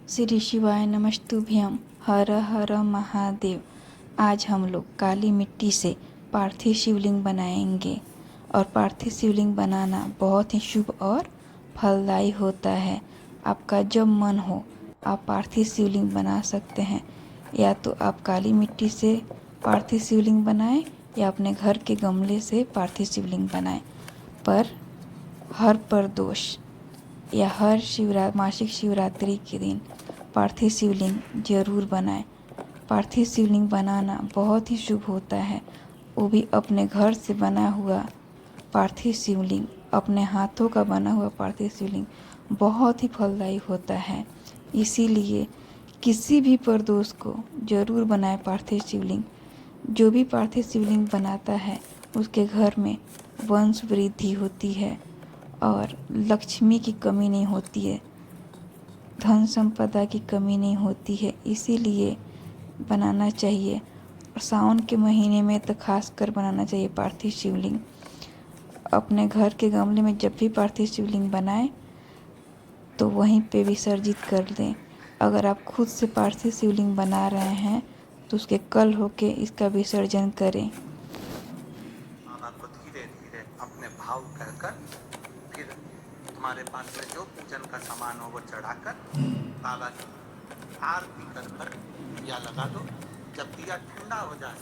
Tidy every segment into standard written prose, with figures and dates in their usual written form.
श्री शिवाय नमस्तुभ्यम। हर हर महादेव। आज हम लोग काली मिट्टी से पार्थिव शिवलिंग बनाएंगे और पार्थिव शिवलिंग बनाना बहुत ही शुभ और फलदायी होता है। आपका जब मन हो आप पार्थिव शिवलिंग बना सकते हैं। या तो आप काली मिट्टी से पार्थिव शिवलिंग बनाएं या अपने घर के गमले से पार्थिव शिवलिंग बनाएं। पर हर प्रदोष या हर मासिक शिवरात्रि के दिन पार्थिव शिवलिंग जरूर बनाएं। पार्थिव शिवलिंग बनाना बहुत ही शुभ होता है, वो भी अपने घर से बना हुआ पार्थिव शिवलिंग, अपने हाथों का बना हुआ पार्थिव शिवलिंग बहुत ही फलदायी होता है। इसीलिए किसी भी प्रदोष को जरूर बनाए पार्थिव शिवलिंग। जो भी पार्थिव शिवलिंग बनाता है उसके घर में वंश वृद्धि होती है और लक्ष्मी की कमी नहीं होती है, धन संपदा की कमी नहीं होती है। इसीलिए बनाना चाहिए। और सावन के महीने में तो खासकर बनाना चाहिए पार्थिव शिवलिंग। अपने घर के गमले में जब भी पार्थिव शिवलिंग बनाएं तो वहीं पे विसर्जित कर दें। अगर आप खुद से पार्थिव शिवलिंग बना रहे हैं तो उसके कल होके इसका विसर्जन करें। आपको धीरे धीरे अपने भाव कहकर फिर तुम्हारे पास से जो पूजन का सामान हो वो चढ़ाकर बाबा की आरती कर या लगा दो। जब दिया ठंडा हो जाए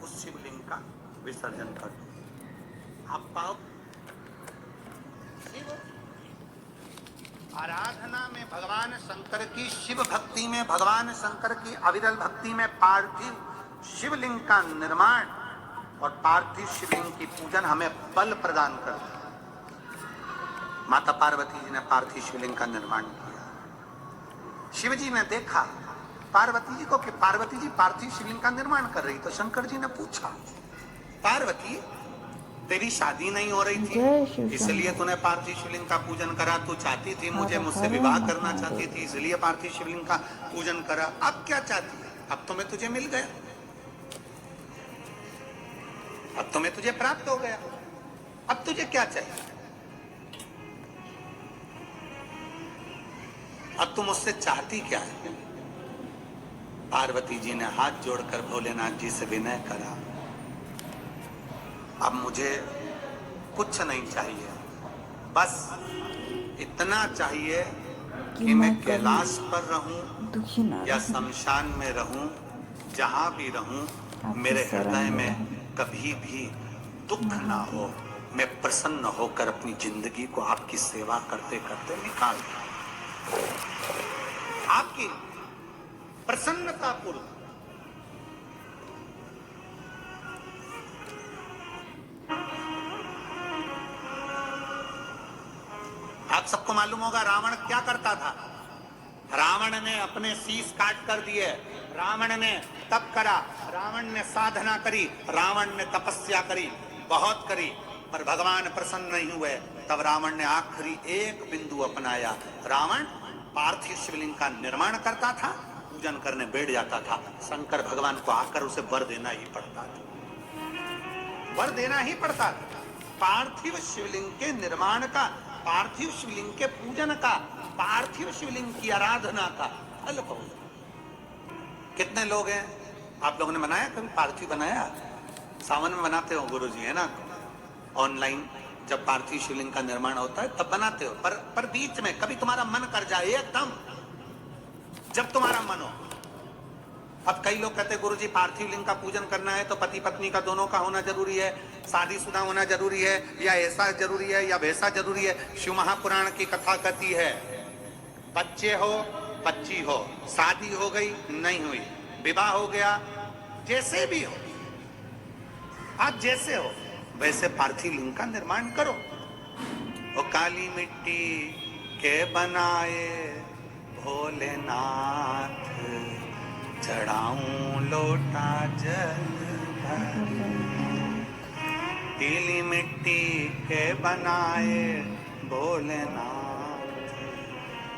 उस शिवलिंग का विसर्जन कर दो। आप पाओ शिव आराधना में भगवान शंकर की, शिव भक्ति में भगवान शंकर की अविरल भक्ति में पार्थिव शिवलिंग का निर्माण और पार्थिव शिवलिंग की पूजन हमें बल प्रदान करता है। माता पार्वती जी ने पार्थिव शिवलिंग का निर्माण किया। शिव जी ने देखा पार्वती जी को कि पार्वती जी पार्थिव शिवलिंग का निर्माण कर रही, तो शंकर जी ने पूछा, पार्वती तेरी शादी नहीं हो रही थी इसलिए तूने पार्थिव शिवलिंग का पूजन करा, तू चाहती थी मुझसे विवाह करना चाहती थी इसलिए पार्थिव शिवलिंग का पूजन करा, अब क्या चाहती है? अब तो मैं तुझे मिल गया, अब तो मैं तुझे प्राप्त हो गया, अब तुझे क्या चाहिए? अब तुम मुझसे चाहती क्या है? पार्वती जी ने हाथ जोड़कर भोलेनाथ जी से विनय करा, अब मुझे कुछ नहीं चाहिए, बस इतना चाहिए कि मैं कैलाश पर रहूं या शमशान में रहूं, जहां भी रहूं मेरे हृदय में कभी भी दुख ना हो। मैं प्रसन्न होकर अपनी जिंदगी को आपकी सेवा करते करते निकाल दूं। आपकी प्रसन्नता पूर्वक आप सबको मालूम होगा रावण क्या करता था। रावण ने अपने शीश काट कर दिए, रावण ने तप करा, रावण ने साधना करी, रावण ने तपस्या करी, बहुत करी, पर भगवान प्रसन्न नहीं हुए। तब रावण ने आखिरी एक बिंदु अपनाया। रावण पार्थिव शिवलिंग का निर्माण करता था, पूजन करने बैठ जाता था। शंकर भगवान को आकर उसे वर देना ही पड़ता था, वर देना ही पड़ता था। पार्थिव शिवलिंग के निर्माण का, पार्थिव शिवलिंग के पूजन का, पार्थिव शिवलिंग की आराधना का फल बहुत। कितने लोग हैं आप लोगों ने बनाया, कभी पार्थिव बनाया? सावन में बनाते हो गुरुजी, है ना? ऑनलाइन जब पार्थिव शिवलिंग का निर्माण होता है तब बनाते हो, पर बीच में कभी तुम्हारा मन कर जाए, एकदम जब तुम्हारा मन हो। अब कई लोग कहते हैं गुरुजी पार्थिव लिंग का पूजन करना है तो पति पत्नी का दोनों का होना जरूरी है, शादीशुदा होना जरूरी है, या ऐसा जरूरी है या वैसा जरूरी है। शिव महापुराण की कथा कहती है बच्चे हो बच्ची हो, शादी हो गई नहीं हुई, विवाह हो गया, जैसे भी हो, आप जैसे हो वैसे पार्थिव लिंग का निर्माण करो। वो काली मिट्टी के बनाए भोलेनाथ, चढ़ाऊं लोटा जल भर, पीली मिट्टी के बनाए भोलेनाथ,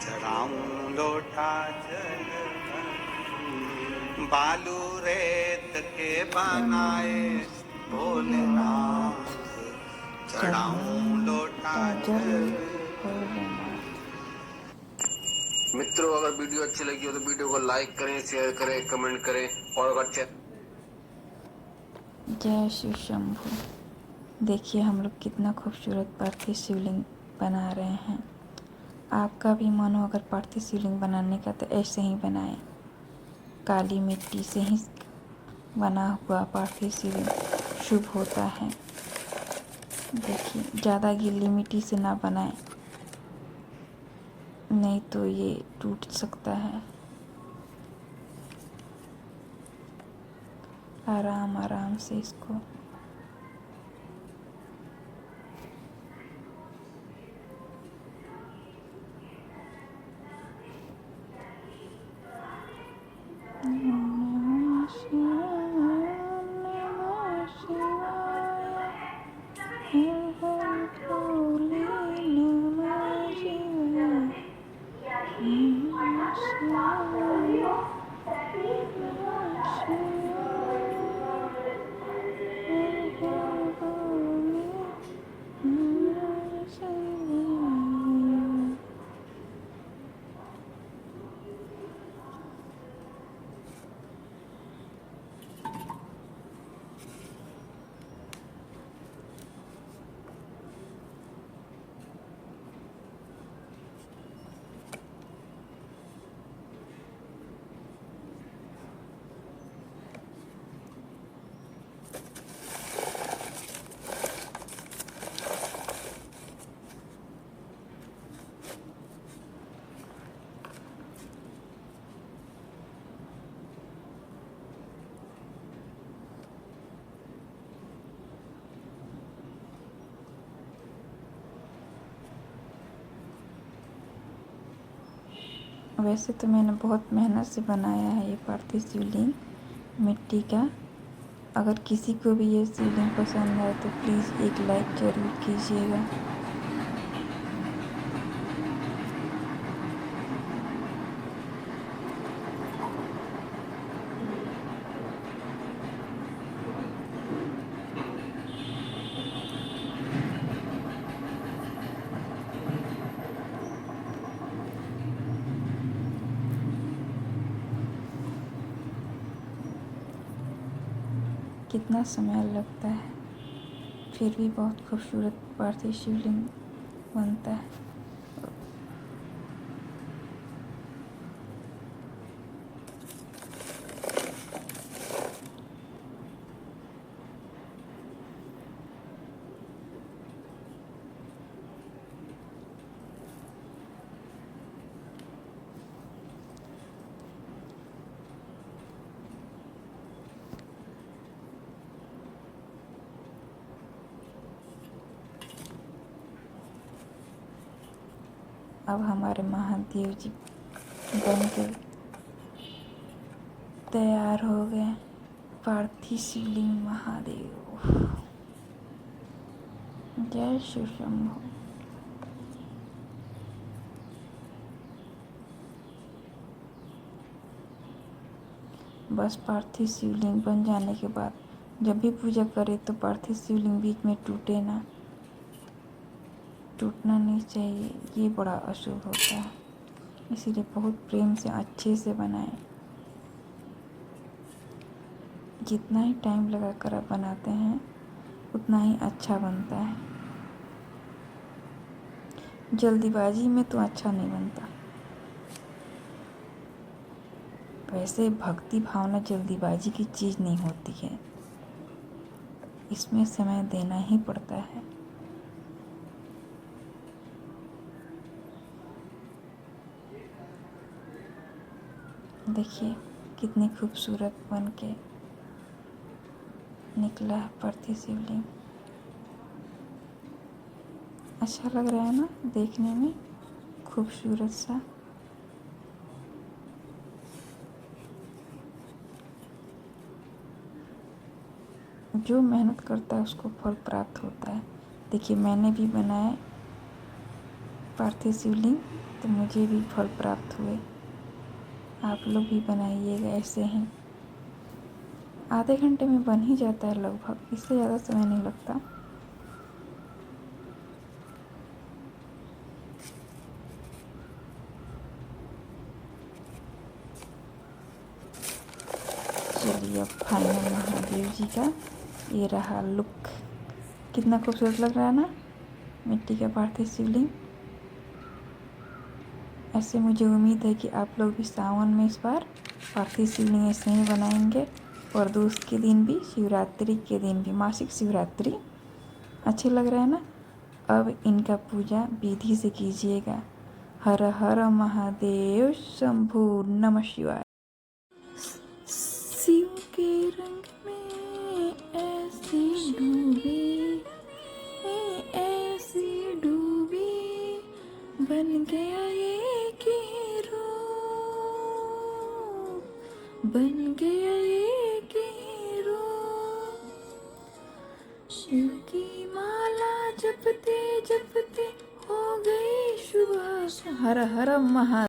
चढ़ाऊं लोटा जल भर, बालू रेत के बनाए भोलेनाथ, चढ़ाऊं लोटा जल। मित्रों, अगर वीडियो अच्छी लगी हो तो वीडियो को लाइक करें, शेयर करें, कमेंट करें और अगर जय शिव शंभू। देखिए हम लोग कितना खूबसूरत पार्थिव शिवलिंग बना रहे हैं। आपका भी मन हो अगर पार्थिव शिवलिंग बनाने का तो ऐसे ही बनाएं। काली मिट्टी से ही बना हुआ पार्थिव शिवलिंग शुभ होता है। देखिए ज़्यादा गीली मिट्टी से ना बनाएं, नहीं तो ये टूट सकता है। आराम आराम से इसको नमः शिवाय, नमः शिवाय, हर हर भोले नमः शिवाय, नमः शिवाय, नमः शिवाय, हर हर भोले नमः शिवाय। वैसे तो मैंने बहुत मेहनत से बनाया है ये पार्थिव शिवलिंग मिट्टी का। अगर किसी को भी ये शिवलिंग पसंद आए तो प्लीज़ एक लाइक ज़रूर कीजिएगा। कितना समय लगता है, फिर भी बहुत खूबसूरत पार्थिव शिवलिंग बनता है। अब हमारे महादेव जी बन के तैयार हो गए। पार्थिव शिवलिंग महादेव, जय शिव शंभू। बस पार्थिव शिवलिंग बन जाने के बाद जब भी पूजा करें तो पार्थिव शिवलिंग बीच में टूटे ना, टूटना नहीं चाहिए, ये बड़ा अशुभ होता है। इसीलिए बहुत प्रेम से अच्छे से बनाएं। जितना ही टाइम लगा कर आप बनाते हैं उतना ही अच्छा बनता है। जल्दीबाजी में तो अच्छा नहीं बनता। वैसे भक्ति भावना जल्दीबाजी की चीज़ नहीं होती है, इसमें समय देना ही पड़ता है। देखिए कितनी खूबसूरत बन के निकला है पार्थिव शिवलिंग। अच्छा लग रहा है ना देखने में, खूबसूरत सा। जो मेहनत करता है उसको फल प्राप्त होता है। देखिए मैंने भी बनाया पार्थिव शिवलिंग तो मुझे भी फल प्राप्त हुए। आप लोग भी बनाइएगा ऐसे ही। आधे घंटे में बन ही जाता है लगभग, इससे ज़्यादा समय नहीं लगता। चलिए अब फाइनल महादेव जी का ये रहा लुक। कितना खूबसूरत लग रहा है ना मिट्टी का पार्थिव शिवलिंग। ऐसे मुझे उम्मीद है कि आप लोग भी सावन में इस बार पार्थिव शिवलिंग ऐसे ही बनाएंगे। और दूस के दिन भी, शिवरात्रि के दिन भी, मासिक शिवरात्रि अच्छे लग रहा है ना। अब इनका पूजा विधि से कीजिएगा। हर हर महादेव शंभु नमः शिवाय। शिव के रंग में ऐसी डूबी, ऐसी डूबी, बन गया ये हीरो, बन गया ये हीरो। शिव की माला जपते जपते हो गई सुबह। हर हर महा